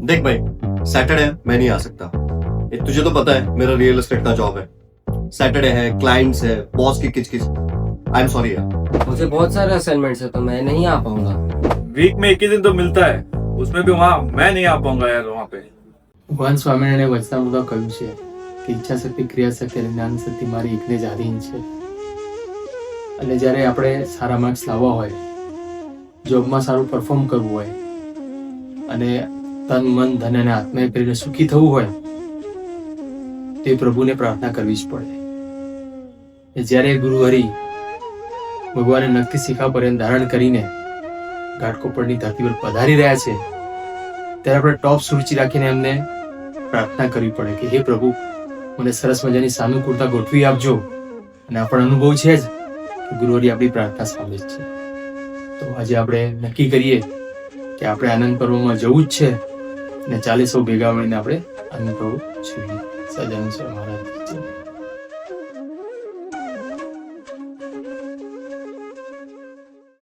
देख भाई, सैटरडे मैं नहीं आ सकता। ये तुझे तो पता है मेरा रियल एस्टेट का जॉब है। सैटरडे है, क्लाइंट्स है, बॉस की किचकिच। आई एम सॉरी यार। मुझे बहुत सारे असाइनमेंट्स है तो मैं नहीं आ पाऊंगा। वीक में एक ही दिन तो मिलता है, उसमें भी वहाँ मैं नहीं आ पाऊंगा यार वहाँ पे। ભગવાન સ્વામિનારાયણે વચનામૃતમાં કહ્યું છે કે ઈચ્છા શક્તિ, ક્રિયા શક્તિ અને જ્ઞાન શક્તિ મારી એકને જ આધીન છે. અને જ્યારે આપણે સારા માર્ક્સ લાવવા હોય, જોબમાં સારું પરફોર્મ કરવું હોય અને તન મન ધન અને આત્માએ કરીને સુખી થવું હોય તે પ્રભુને પ્રાર્થના કરવી જ પડે. જ્યારે ગુરુ હરિ ભગવાને નખથી શિખા પર્યંત ધારણ કરીને ઘાટકોપરની ધરતી પર પધારી રહ્યા છે ત્યારે આપણે ટોપ સુરુચિ રાખીને એમને પ્રાર્થના કરવી પડે કે હે પ્રભુ, મને સરસ મજાની સાનુકૂળતા ગોઠવી આપજો. અને આપણો અનુભવ છે જ કે ગુરુવરી આપણી પ્રાર્થના સાંભળે જ છે. તો આજે આપણે નક્કી કરીએ કે આપણે આનંદ પર્વમાં જવું જ છે અને ચાલે સૌ ભેગા મળીને આપણે આનંદ પર્વ જોઈએ. સજાનંદ સ્વામી મહારાજ.